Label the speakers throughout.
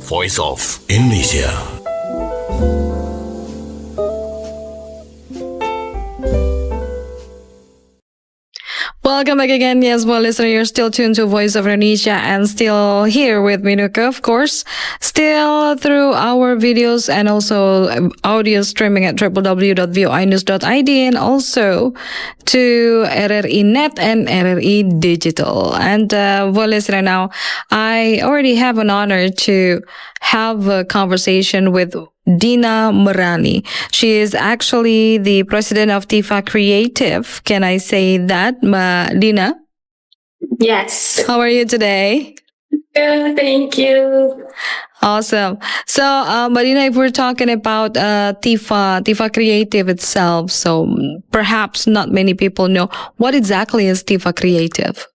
Speaker 1: voice of Indonesia.
Speaker 2: Welcome back again. Yes, well, listener, you're still tuned to Voice of Indonesia and still here with Minuka, of course. Still through our videos and also audio streaming at www.voinews.id and also to RRI Net and RRI Digital. And well, listener, now I already have an honor to have a conversation with Dina Merani. She is actually the president of Tifa Creative. Can I say that, Dina?
Speaker 3: Yes.
Speaker 2: How are you today?
Speaker 3: Good, thank you.
Speaker 2: Awesome. So, Dina, if we're talking about Tifa Creative itself, so perhaps not many people know what exactly is Tifa Creative.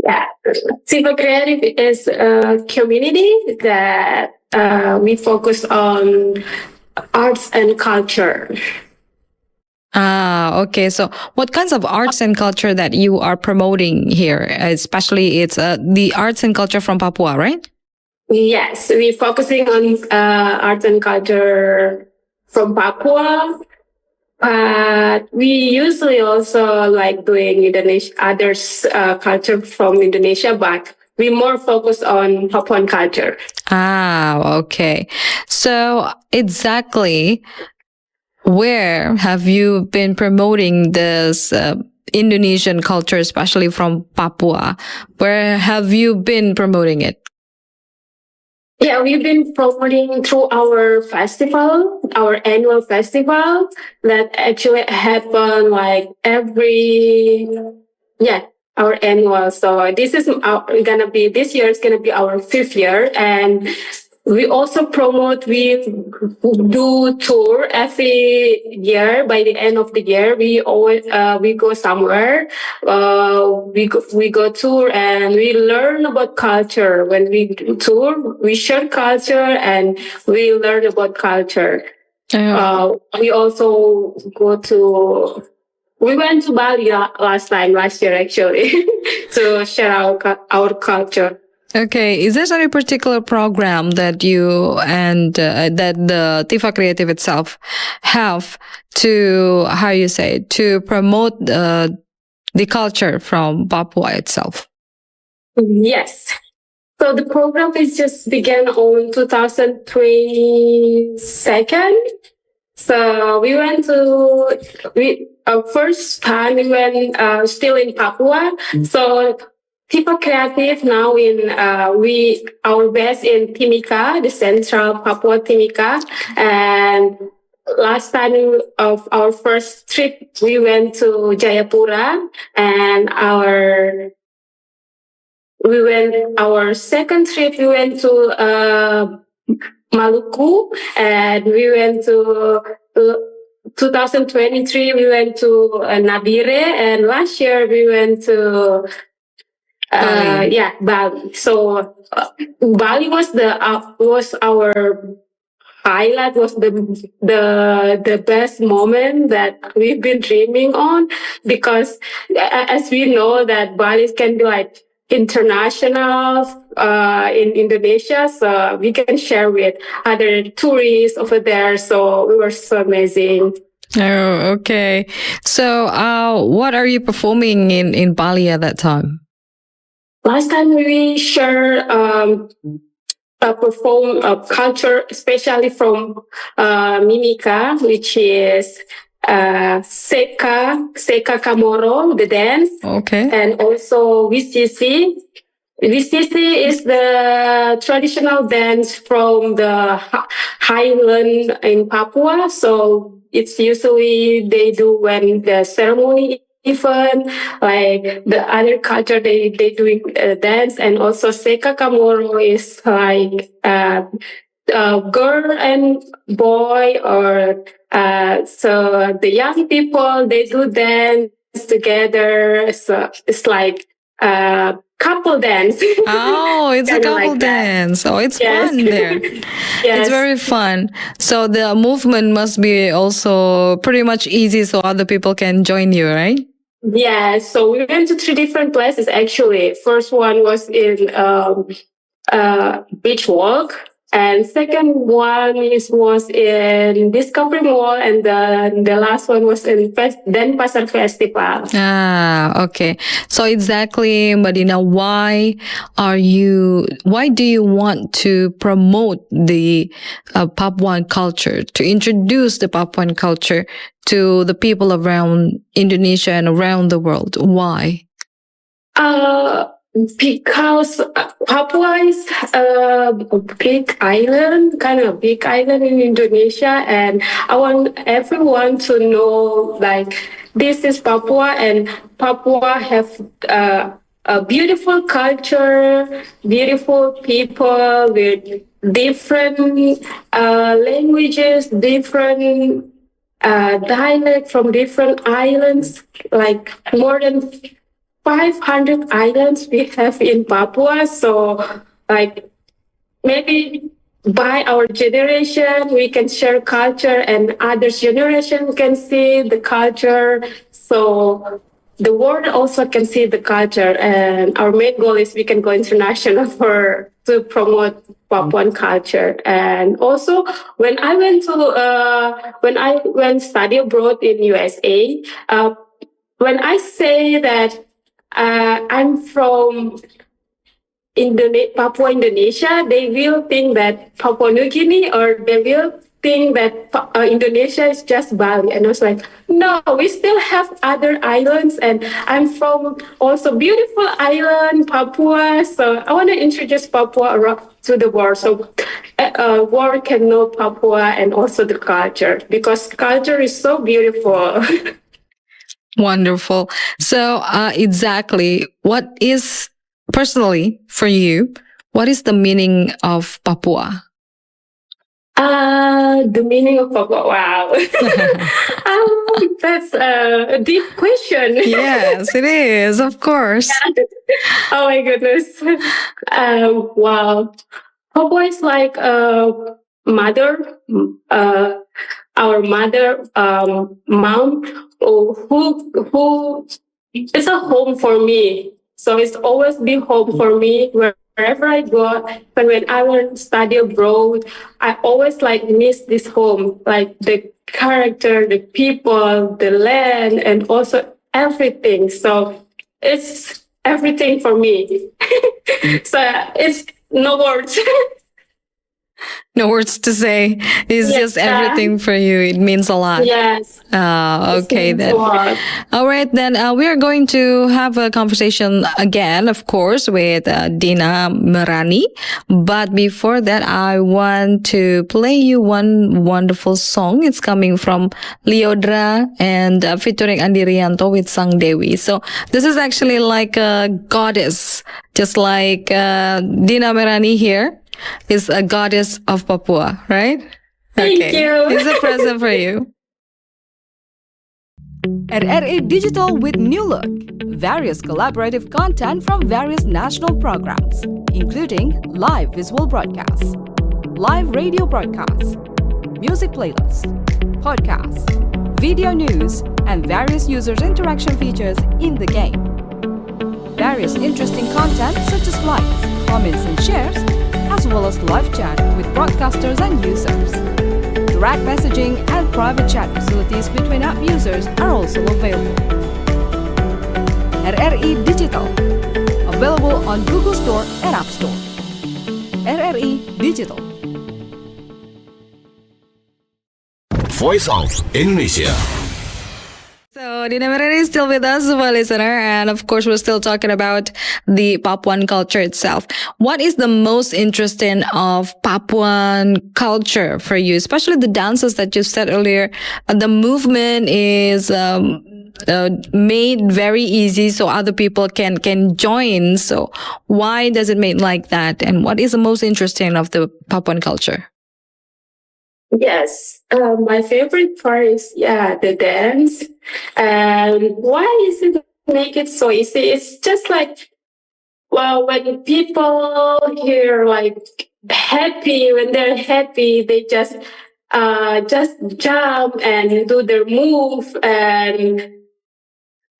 Speaker 3: Yeah, Tifa Creative is a community that we focus on arts and culture.
Speaker 2: Okay. So what kinds of arts and culture that you are promoting here? Especially it's the arts and culture from Papua, right?
Speaker 3: Yes, we're focusing on arts and culture from Papua. But we usually also like doing Indonesia, others culture from Indonesia, but we more focus on Papuan culture.
Speaker 2: Okay. So exactly where have you been promoting this Indonesian culture, especially from Papua? Where have you been promoting it?
Speaker 3: Yeah, we've been promoting through our festival, our annual festival that actually happen like our annual. So this is this year is gonna be our 5th year, and we also we do tour every year. By the end of the year, we always we go somewhere. We go tour and we learn about culture. When we tour, we share culture and we learn about culture. We also we went to Bali last year actually, to share our culture.
Speaker 2: Okay. Is there any particular program that you and that the Tifa Creative itself have to, to promote the culture from Papua itself?
Speaker 3: Yes. So the program is just began on 2022. So first time we went still in Papua. So Tifa Creative now our base in Timika, the central Papua Timika, and last time of our first trip we went to Jayapura, and our second trip we went to Maluku, and we went to 2023 we went to Nabire, and last year we went to Bali. So Bali was our highlight, was the best moment that we've been dreaming on, because as we know that Bali can be like international in Indonesia, so we can share with other tourists over there. So it was so amazing.
Speaker 2: Oh, okay. So what are you performing in Bali at that time?
Speaker 3: Last time we shared perform culture, especially from Mimika, which is Seka Kamoro, the dance.
Speaker 2: Okay.
Speaker 3: And also Wisisi. Wisisi is the traditional dance from the highland in Papua. So it's usually they do when the ceremony, even like the other culture, they doing dance. And also Seka Kamoro is like girl and boy, or so the young people, they do dance together. So it's like couple dance.
Speaker 2: Oh, it's a couple
Speaker 3: like
Speaker 2: dance. Oh, it's
Speaker 3: Yes.
Speaker 2: fun there.
Speaker 3: Yes.
Speaker 2: It's very fun. So the movement must be also pretty much easy so other people can join you, right?
Speaker 3: Yeah, so we went to 3 different places actually. First one was in beach walk. And second one was in Discovery Mall, and the last one was in Denpasar Festival.
Speaker 2: Okay. So exactly, Mbak Dina, why do you want to promote the Papuan culture, to introduce the Papuan culture to the people around Indonesia and around the world? Why?
Speaker 3: Because Papua is a big island, kind of big island in Indonesia, and I want everyone to know like this is Papua, and Papua have a beautiful culture, beautiful people with different languages, different dialect from different islands, like more than 500 islands we have in Papua. So, like, maybe by our generation, we can share culture, and other generation can see the culture. So, the world also can see the culture. And our main goal is we can go international to promote Papuan culture. And also, when I went study abroad in USA, when I say that I'm from Papua, Indonesia, they will think that Papua New Guinea, or they will think that Indonesia is just Bali. And I was like, no, we still have other islands, and I'm from also beautiful island, Papua. So I want to introduce Papua to the world, so world can know Papua and also the culture, because culture is so beautiful.
Speaker 2: Wonderful. So, exactly, personally for you, what is the meaning of Papua?
Speaker 3: The meaning of Papua. Wow. That's a deep question.
Speaker 2: Yes, it is, of course.
Speaker 3: Oh my goodness. Wow. Papua is like a mother, our mother, mom, who it's a home for me. So it's always been home for me wherever I go. But when I went to study abroad, I always like miss this home, like the character, the people, the land, and also everything. So it's everything for me. So it's no words.
Speaker 2: No words to say. It's just everything for you. It means a lot.
Speaker 3: Yes.
Speaker 2: Okay, then. All right, then we are going to have a conversation again, of course, with Dina Merani. But before that, I want to play you one wonderful song. It's coming from Liodra and featuring Andi Rianto with Sang Dewi. So this is actually like a goddess, just like Dina Merani here is a goddess of Papua, right?
Speaker 3: Thank you.
Speaker 2: It's a present for you.
Speaker 4: RRI Digital with new look. Various collaborative content from various national programs, including live visual broadcasts, live radio broadcasts, music playlists, podcasts, video news, and various users' interaction features in the game. Various interesting content such as likes, comments, and shares, as well as live chat with broadcasters and users. Direct messaging and private chat facilities between app users are also available. RRI Digital, available on Google Store and App Store. RRI Digital.
Speaker 1: Voice of Indonesia.
Speaker 2: So Dina Merani is still with us, my listener, and of course we're still talking about the Papuan culture itself. What is the most interesting of Papuan culture for you, especially the dances that you said earlier? The movement is made very easy so other people can join. So why does it make like that? And what is the most interesting of the Papuan culture?
Speaker 3: Yes, my favorite part is the dance. And why is it make it so easy? It's just like, well, when people hear like happy, when they're happy, they just jump and do their move. And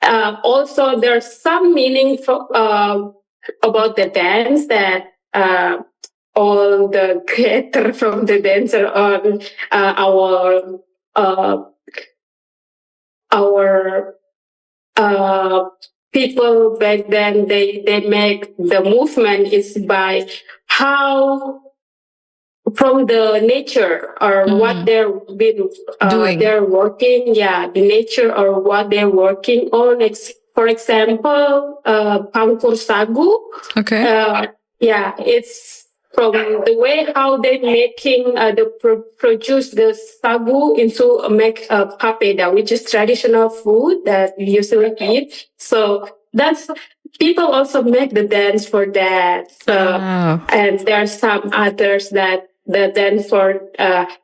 Speaker 3: also there's some meaning about the dance that all the creator from the dancer on our people back then, they make the movement is by how from the nature or what they're working, the nature or what they're working on. For example, pangkur sagu.
Speaker 2: Okay.
Speaker 3: It's from the way how they making produce the sagu into make papeda, which is traditional food that we usually eat. So that's people also make the dance for that. And there are some others that the dance for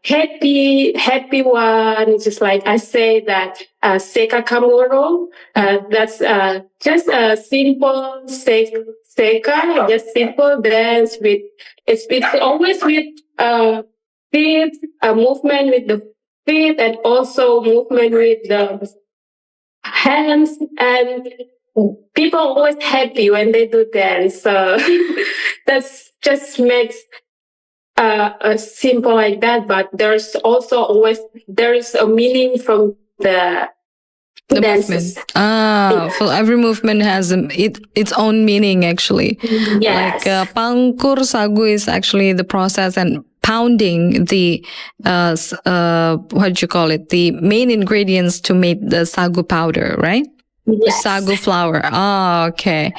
Speaker 3: happy one, just like I say that seka kamoro. That's just a simple seka, just simple dance with it's always with feet, movement with the feet, and also movement with the hands, and people always happy when they do dance. So that's just makes a simple like that, but there's also always there is a meaning from the dances.
Speaker 2: Movement. For every movement has its own meaning actually.
Speaker 3: Yes.
Speaker 2: Like pangkur sagu is actually the process and pounding the what do you call it? The main ingredients to make the sagu powder, right?
Speaker 3: Yes.
Speaker 2: Sagu flour. Oh, okay.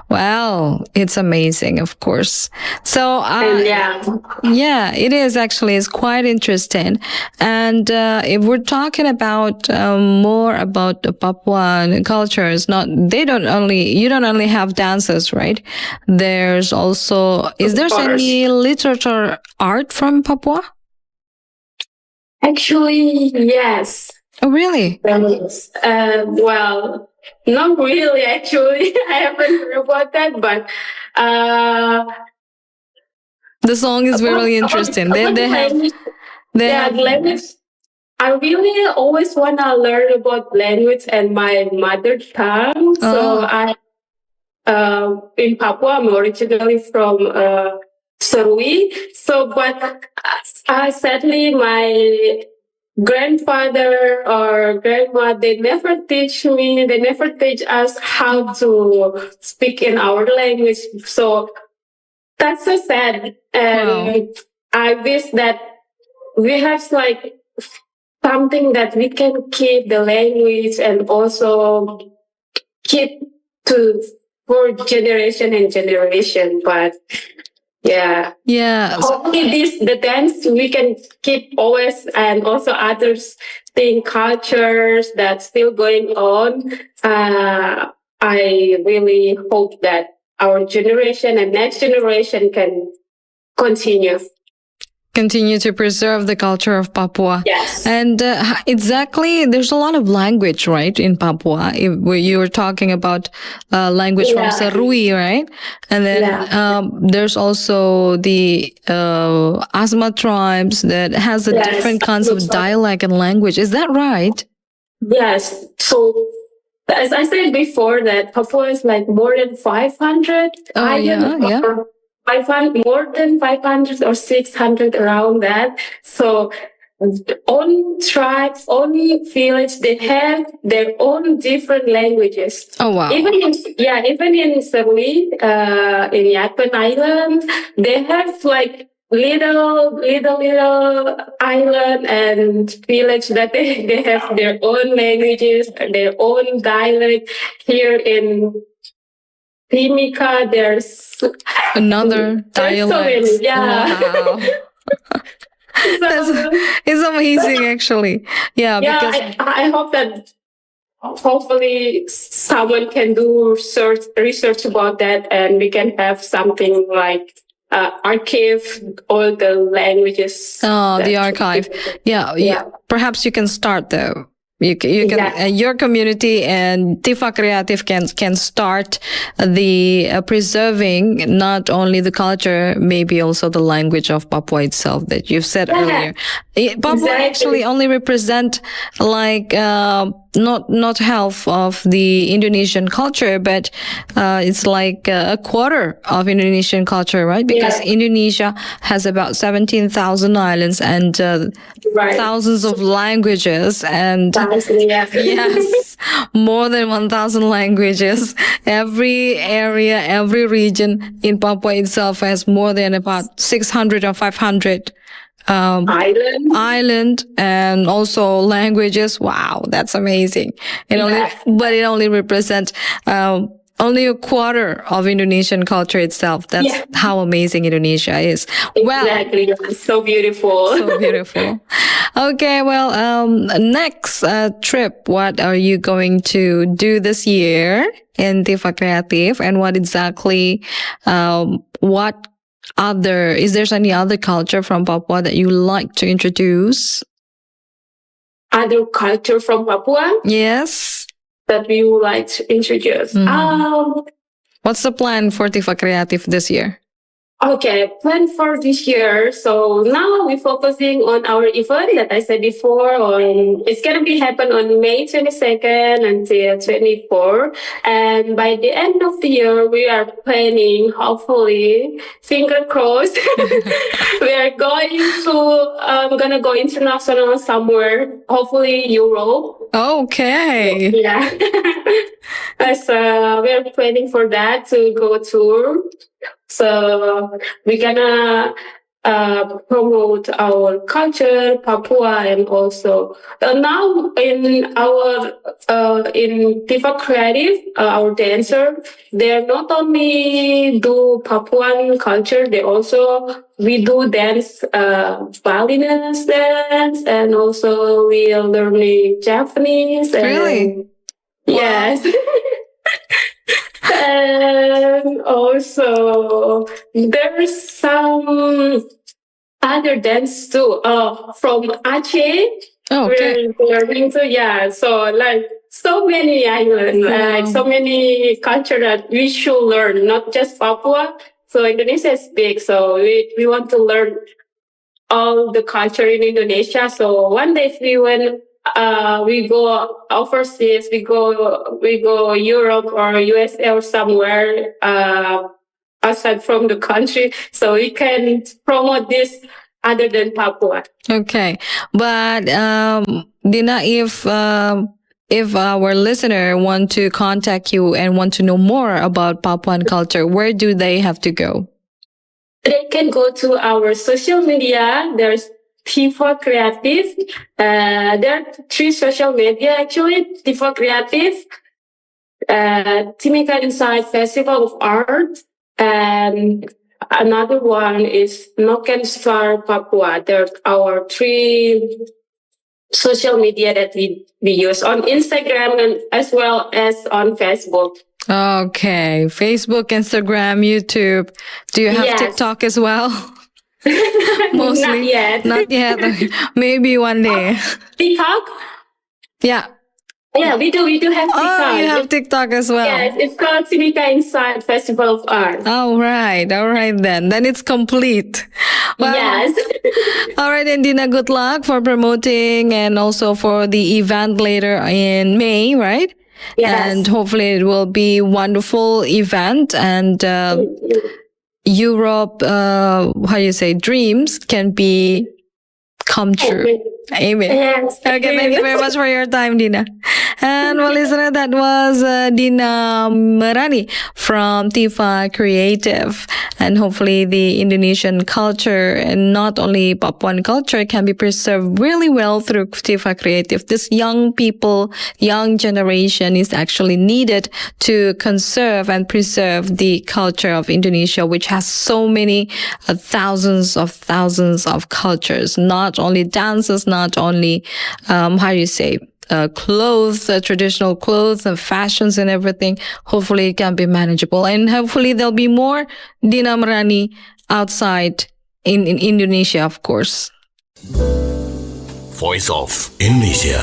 Speaker 2: Well, it's amazing, of course. So, yeah, it is actually. It's quite interesting. And if we're talking about more about the Papuan culture, you don't only have dances, right? There's also, is there any literature art from Papua?
Speaker 3: Actually, yes.
Speaker 2: Oh, really?
Speaker 3: Well, not really, actually. I haven't heard about that, but
Speaker 2: the song is really interesting. They have
Speaker 3: language. I really always want to learn about language and my mother tongue. So I, in Papua, I'm originally from Serui. So, but sadly, my grandfather or grandma, they never teach us how to speak in our language. So that's so sad. And I wish that we have like something that we can keep the language and also keep for generation and generation. But hopefully the dance we can keep always, and also others thing cultures that's still going on. I really hope that our generation and next generation can continue
Speaker 2: to preserve the culture of Papua.
Speaker 3: Yes.
Speaker 2: And exactly, there's a lot of language, right, in Papua. You were talking about language from Serui, right? And then there's also the Asma tribes that has a different kinds of dialect and language. Is that right?
Speaker 3: Yes. So, as I said before, that Papua is like more than 500 islands. I find more than 500 or 600 around that. So own tribes, own village, they have their own different languages.
Speaker 2: Oh wow!
Speaker 3: Even in Serui, in Yapen Island, they have like little island and village that they have their own languages, their own dialect. Here in Timika, there's
Speaker 2: another dialect.
Speaker 3: So
Speaker 2: wow. It's amazing, actually. Yeah, because
Speaker 3: I hope that hopefully someone can do research about that, and we can have something like archive all the languages.
Speaker 2: Oh, the archive. Yeah. Perhaps you can start though. You can your community and Tifa Creative can start the preserving not only the culture, maybe also the language of Papua itself that you've said earlier. Papua actually only represent like not half of the Indonesian culture, but it's like a quarter of Indonesian culture, right? Because Indonesia has about 17,000 islands and thousands of languages, and yes, more than 1,000 languages. Every area, every region in Papua itself has more than about 600 or 500 island and also languages. Wow, that's amazing. But it only represents only a quarter of Indonesian culture itself. That's how amazing Indonesia is.
Speaker 3: Exactly. So beautiful.
Speaker 2: So beautiful. Okay, well, next trip, what are you going to do this year in Tifa Creative, and what exactly, is there any other culture from Papua that you like to introduce?
Speaker 3: Other culture from Papua?
Speaker 2: Yes.
Speaker 3: That we would like to introduce.
Speaker 2: What's the plan for Tifa Creative this year?
Speaker 3: Okay, plan for this year. So now we're focusing on our event that I said before. It's gonna be happen on May 22nd until 24, and by the end of the year, we are planning. Hopefully, finger crossed, we are gonna go international somewhere. Hopefully, Europe.
Speaker 2: Okay.
Speaker 3: Yeah. So we are planning for that to go tour. So we're gonna promote our culture, Papua, and also now in our in Tifa Creative, our dancer, they not only do Papuan culture, we do dance, Balinese dance, and also we are learning Japanese.
Speaker 2: Really?
Speaker 3: Yes. And also, there's some other dance too. From Aceh,
Speaker 2: okay.
Speaker 3: we're learning to, so like so many islands, like so many culture that we should learn, not just Papua. So Indonesia is big, so we want to learn all the culture in Indonesia. So one day if we go overseas, we go Europe or USA or somewhere outside from the country, so we can promote this other than Papua.
Speaker 2: Okay, but Dina, if our listener want to contact you and want to know more about Papuan culture, where do they have to go?
Speaker 3: They can go to our social media. There's Tifa Creative. There are 3 social media actually. Tifa Creative, Timika Inside Festival of Art, and another one is Noken Star Papua. There are our 3 social media that we use on Instagram and as well as on Facebook.
Speaker 2: Okay, Facebook, Instagram, YouTube. Do you have TikTok as well? Mostly. Not yet. Maybe one day.
Speaker 3: TikTok?
Speaker 2: Yeah.
Speaker 3: Yeah, we do have TikTok.
Speaker 2: Oh, you have TikTok as well.
Speaker 3: Yes, it's called Timika Inside Festival of Art.
Speaker 2: All right then. Then it's complete. Well,
Speaker 3: yes.
Speaker 2: All right, and Dina, good luck for promoting and also for the event later in May, right?
Speaker 3: Yes.
Speaker 2: And hopefully it will be wonderful event, and Europe, dreams can be come true. Amen.
Speaker 3: Yes.
Speaker 2: Okay, thank you very much for your time, Dina. And well, listener, that was Dina Merani from Tifa Creative. And hopefully the Indonesian culture and not only Papuan culture can be preserved really well through Tifa Creative. This young people, young generation is actually needed to conserve and preserve the culture of Indonesia, which has so many thousands of cultures, not only dances, not only, clothes, traditional clothes and fashions and everything. Hopefully it can be manageable, and hopefully there'll be more Dina Merani outside in Indonesia, of course.
Speaker 1: Voice of Indonesia.